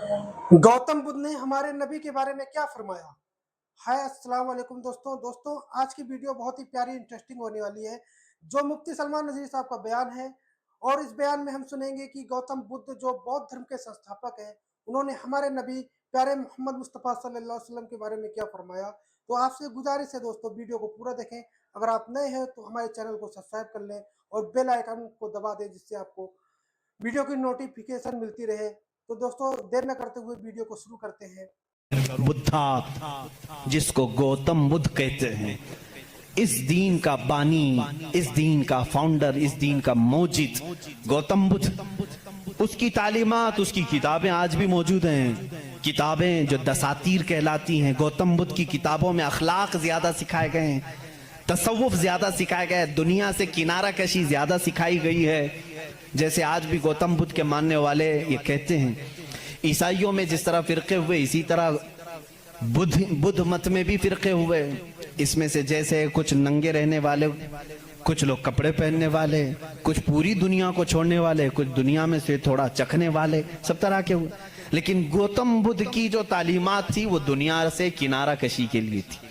गौतम बुद्ध ने हमारे नबी के बारे में क्या फरमाया। हाय अस्सलाम वालेकुम दोस्तों आज की वीडियो बहुत ही प्यारी इंटरेस्टिंग होने वाली है। जो मुफ्ती सलमान नज़ीर साहब का बयान है और इस बयान में हम सुनेंगे कि गौतम बुद्ध जो बौद्ध धर्म के संस्थापक हैं, उन्होंने हमारे नबी प्यारे मोहम्मद मुस्तफ़ा सल्लल्लाहु अलैहि वसल्लम के बारे में क्या फरमाया। तो आपसे गुजारिश है दोस्तों, वीडियो को पूरा देखें। अगर आप नए हैं तो हमारे चैनल को सब्सक्राइब कर लें और बेल आइकन को दबा दें, जिससे आपको वीडियो की नोटिफिकेशन मिलती रहे। तो दोस्तों देर न करते हुए वीडियो को शुरू करते हैं। बुद्धा, जिसको गौतम बुद्ध कहते हैं, इस दीन का बानी, इस दीन का फाउंडर, इस दीन का मौजिद गौतम बुद्ध। उसकी तालीमात, उसकी किताबें आज भी मौजूद हैं। किताबें जो दसातीर कहलाती हैं, गौतम बुद्ध की किताबों में अखलाक ज्यादा सिखाए गए हैं, तसव्वुफ ज्यादा सिखाया गया है, दुनिया से किनारा कशी ज्यादा सिखाई गई है। जैसे आज भी गौतम बुद्ध के मानने वाले ये कहते हैं, ईसाइयों में जिस तरह फिरके हुए, इसी तरह बुद्ध मत में भी फिरके हुए। इसमें से जैसे कुछ नंगे रहने वाले, कुछ लोग कपड़े पहनने वाले, कुछ पूरी दुनिया को छोड़ने वाले, कुछ दुनिया में से थोड़ा चखने वाले, सब तरह के हुए। लेकिन गौतम बुद्ध की जो तालीमात थी वो दुनिया से किनारा कशी के लिए थी।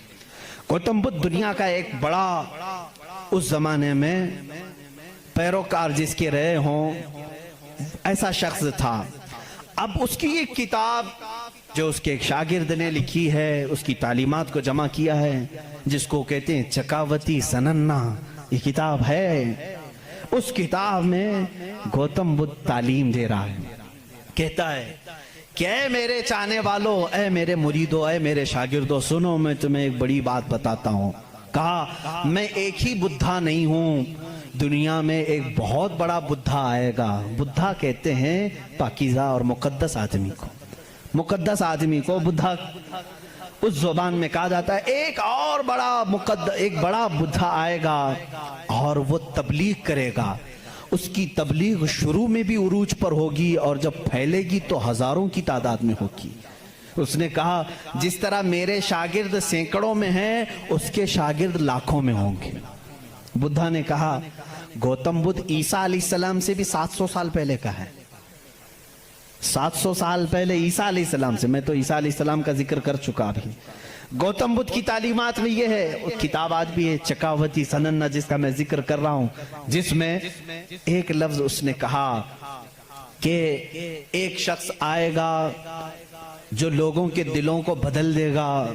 गौतम बुद्ध दुनिया का एक बड़ा, उस जमाने में पैरोकार जिसके रहे हों, ऐसा शख्स था। अब उसकी एक किताब जो उसके एक शागिर्द ने लिखी है, उसकी तालीमात को जमा किया है, जिसको कहते हैं चकावती सनन्ना, ये किताब है। उस किताब में गौतम बुद्ध तालीम दे रहा है। कहता है कि ऐ मेरे चाहने वालों, ऐ मेरे मुरीदों, ऐ मेरे शागिर्दों, सुनो मैं तुम्हें एक बड़ी बात बताता हूँ। कहा, मैं एक ही बुद्धा नहीं हूँ, दुनिया में एक बहुत बड़ा बुद्धा आएगा। बुद्धा कहते हैं पाकीज़ा और मुकद्दस आदमी को, मुकद्दस आदमी को बुद्धा उस ज़ुबान में कहा जाता है। एक और बड़ा एक बड़ा बुद्धा आएगा और वो तबलीग करेगा। उसकी तबलीग शुरू में भी उरूज पर होगी और जब फैलेगी तो हजारों की तादाद में होगी। उसने कहा, जिस तरह मेरे शागिर्द सैकड़ों में हैं, उसके शागिर्द लाखों में होंगे। बुद्धा ने कहा, गौतम बुद्ध ईसा अलैहिस्सलाम से भी 700 साल पहले का है। 700 साल पहले ईसा अलैहिस्सलाम से, मैं तो ईसा अलैहिस्सलाम का जिक्र कर चुका अभी। गौतम बुद्ध की तालीमात में ये है, किताब आज भी है चकावती सनन्ना, जिसका मैं जिक्र कर रहा हूं, जिसमें एक लफ्ज उसने कहा कि एक शख्स आएगा जो लोगों के दिलों को बदल देगा,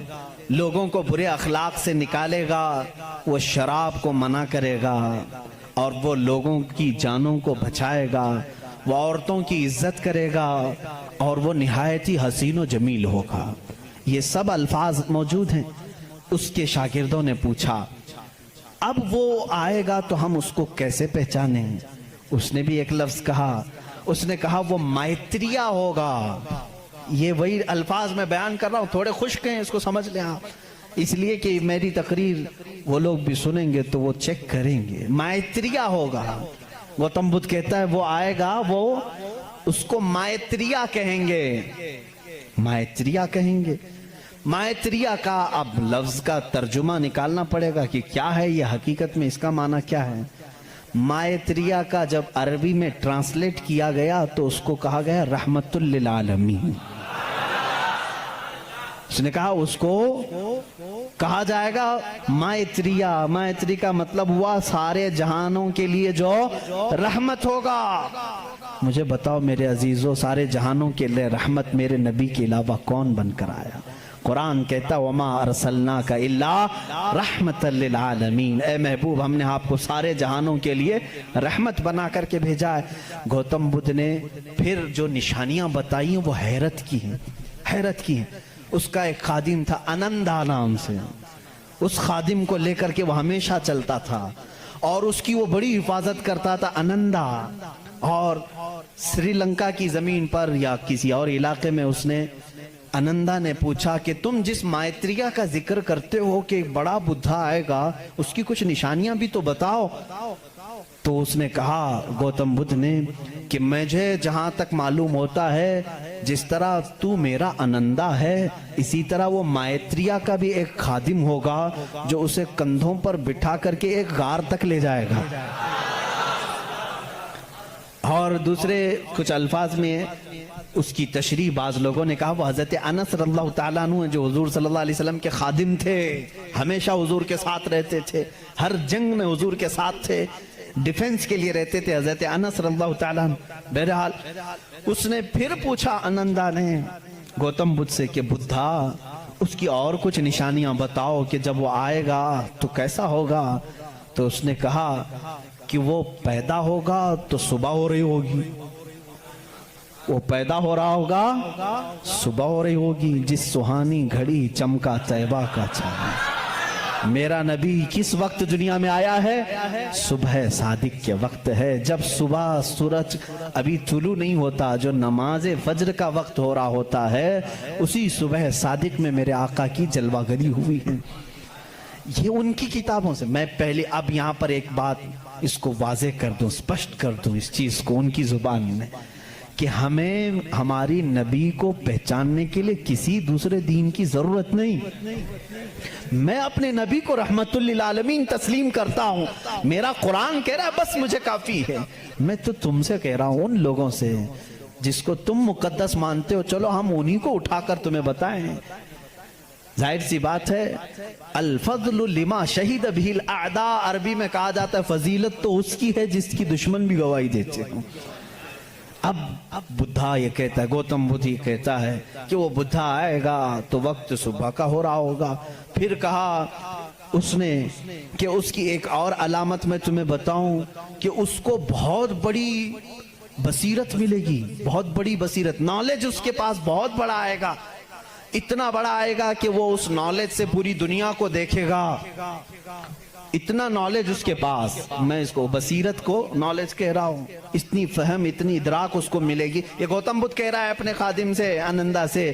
लोगों को बुरे अखलाक से निकालेगा, वो शराब को मना करेगा और वो लोगों की जानों को बचाएगा, वो औरतों की इज्जत करेगा और वो निहायत ही हसीन व जमील होगा। ये सब अल्फाज मौजूद हैं। उसके शागिर्दों ने पूछा, अब वो आएगा तो हम उसको कैसे पहचाने? उसने भी एक लफ्ज कहा, उसने कहा वो मैत्रिया होगा। ये वही अल्फाज मैं बयान कर रहा हूँ, थोड़े खुश्क हैं, इसको समझ लें आप, इसलिए कि मेरी तकरीर वो लोग भी सुनेंगे तो वो चेक करेंगे। मैत्रिया होगा। गौतम बुद्ध कहता है वो आएगा, वो उसको मैत्रिया कहेंगे, मैत्रिया कहेंगे। मैत्रिया का अब लफ्ज का तर्जुमा निकालना पड़ेगा कि क्या है ये, हकीकत में इसका माना क्या है। मैत्रिया का जब अरबी में ट्रांसलेट किया गया तो उसको कहा गया रहमतुल लिल आलमीन। उसने कहा उसको कहा जाएगा मैत्रिया। मैत्री का मतलब हुआ सारे जहानों के लिए जो रहमत होगा। मुझे बताओ मेरे अजीजों, सारे जहानों के लिए रहमत मेरे नबी के अलावा कौन बनकर आया? कुरान कहता वमा अरसलनाका इल्ला रहमतल लिल आलमीन, ए महबूब हमने आपको सारे जहानों के लिए रहमत बना करके भेजा है। गौतम बुद्ध ने फिर जो निशानियां बताई वो हैरत की हैं, हैरत की हैं। उसका एक खादिम था अनंदा नाम से, उस खादिम को लेकर के वो हमेशा चलता था और उसकी वो बड़ी हिफाजत करता था अनंदा। और श्रीलंका की जमीन पर या किसी और इलाके में उसने अनंदा ने पूछा कि तुम जिस मैत्रिया का जिक्र करते हो कि बड़ा बुद्धा आएगा, उसकी कुछ निशानियां भी तो बताओ। तो उसने कहा, गौतम बुद्ध ने, कि मुझे जहां तक मालूम होता है जिस तरह तू मेरा अनंदा है, इसी तरह वो मैत्रिया का भी एक खादिम होगा जो उसे कंधों पर बिठा करके एक गार तक ले जाएगा। और दूसरे कुछ अल्फाज में اس کی تشریح بعض لوگوں نے کہا وہ حضرت انس رضی اللہ تعالیٰ عنہ ہیں جو حضور صلی اللہ علیہ وسلم کے خادم تھے، ہمیشہ حضور کے ساتھ رہتے تھے، ہر جنگ میں حضور کے ساتھ تھے، ڈیفنس کے لیے رہتے تھے حضرت انس رضی اللہ تعالیٰ عنہ۔ بہرحال اس نے پھر پوچھا آنندا نے گوتم بدھ سے کہ بدھا اس کی اور کچھ نشانیاں بتاؤ کہ جب وہ آئے گا تو کیسا ہوگا؟ تو اس نے کہا کہ وہ پیدا ہوگا تو صبح ہو رہی ہوگی، وہ پیدا ہو رہا ہوگا صبح ہو رہی ہوگی، جس سہانی گھڑی چمکا طیبہ کا چاند۔ میرا نبی کس وقت دنیا میں آیا ہے؟ صبح صادق کے وقت ہے، جب صبح سورج ابھی طلوع نہیں ہوتا، جو نماز فجر کا وقت ہو رہا ہوتا ہے، اسی صبح صادق میں میرے آقا کی جلوہ گری ہوئی ہے۔ یہ ان کی کتابوں سے۔ میں پہلے اب یہاں پر ایک بات اس کو واضح کر دوں، سپشٹ کر دوں اس چیز کو ان کی زبان میں، کہ ہمیں ہماری نبی کو پہچاننے کے لیے کسی دوسرے دین کی ضرورت نہیں۔ میں اپنے نبی کو رحمت للعالمین تسلیم کرتا ہوں، میرا قرآن کہہ رہا ہے بس مجھے کافی ہے۔ میں تو تم سے کہہ رہا ہوں، ان لوگوں سے جس کو تم مقدس مانتے ہو، چلو ہم انہی کو اٹھا کر تمہیں بتائیں۔ ظاہر سی بات ہے، الفضل لما شہید بہ الاعداء، عربی میں کہا جاتا ہے فضیلت تو اس کی ہے جس کی دشمن بھی گواہی دیتے ہوں۔ اب بدھا یہ کہتا ہے، گوتم بدھ یہ کہتا ہے کہ وہ بدھا آئے گا تو وقت صبح کا ہو رہا ہوگا۔ پھر کہا اس نے کہ اس کی ایک اور علامت میں تمہیں بتاؤں کہ اس کو بہت بڑی بصیرت ملے گی، بہت بڑی بصیرت، نالج اس کے پاس بہت بڑا آئے گا، اتنا بڑا آئے گا کہ وہ اس نالج سے پوری دنیا کو دیکھے گا، اتنا نالج اس کے پاس۔ میں اس کو بصیرت کو نالج کہہ رہا ہوں، اتنی فہم، اتنی ادراک اس کو ملے گی۔ یہ گوتم بدھ کہہ رہا ہے اپنے خادم سے، آنندا سے،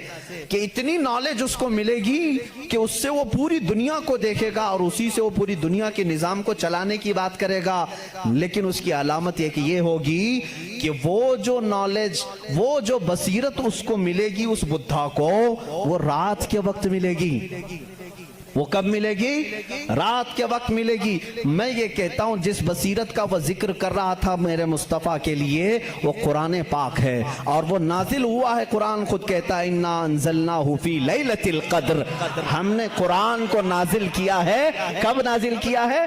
کہ اتنی نالج اس کو ملے گی کہ اس سے وہ پوری دنیا کو دیکھے گا اور اسی سے وہ پوری دنیا کے نظام کو چلانے کی بات کرے گا۔ لیکن اس کی علامت یہ کہ یہ ہوگی کہ وہ جو نالج، وہ جو بصیرت اس کو ملے گی اس بدھا کو، وہ رات کے وقت ملے گی۔ وہ کب ملے گی؟ رات کے وقت ملے گی۔ میں یہ کہتا ہوں جس بصیرت کا وہ ذکر کر رہا تھا میرے مصطفیٰ کے لیے، وہ قرآن پاک ہے، اور وہ نازل ہوا ہے۔ قرآن خود کہتا ہے اِنَّا أَنزَلْنَاهُ فِي لَيْلَةِ الْقَدْرِ، ہم نے قرآن کو نازل کیا ہے۔ کب نازل کیا ہے؟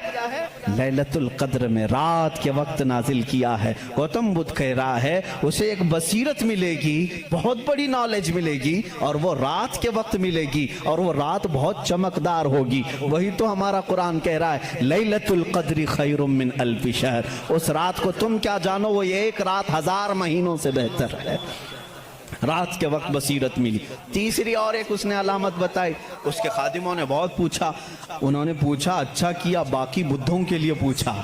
لیلۃ القدر میں، رات کے وقت نازل کیا ہے۔ گوتم بدھ کہہ رہا ہے اسے ایک بصیرت ملے گی، بہت بڑی نالج ملے گی، اور وہ رات کے وقت ملے گی، اور وہ رات بہت چمکدار ہوگی۔ وہی تو ہمارا قرآن کہہ رہا ہے لیلۃ القدر خیر من الف شہر، اس رات کو تم کیا جانو، وہ ایک رات 1000 مہینوں سے بہتر ہے۔ رات کے وقت بصیرت ملی۔ تیسری اور ایک اس نے علامت بتائی، اس کے خادموں نے بہت پوچھا، انہوں نے پوچھا اچھا کیا، باقی بدھوں کے لیے پوچھا،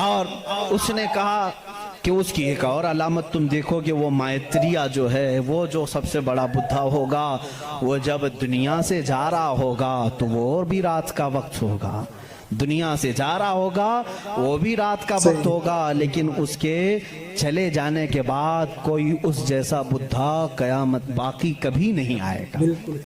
اور اس نے کہا کہ اس کی ایک اور علامت تم دیکھو کہ وہ مائتریہ جو ہے، وہ جو سب سے بڑا بدھا ہوگا، وہ جب دنیا سے جا رہا ہوگا تو وہ بھی رات کا وقت ہوگا، دنیا سے جا رہا ہوگا وہ بھی رات کا وقت ہوگا، لیکن اس کے چلے جانے کے بعد کوئی اس جیسا بدھا قیامت باقی کبھی نہیں آئے گا۔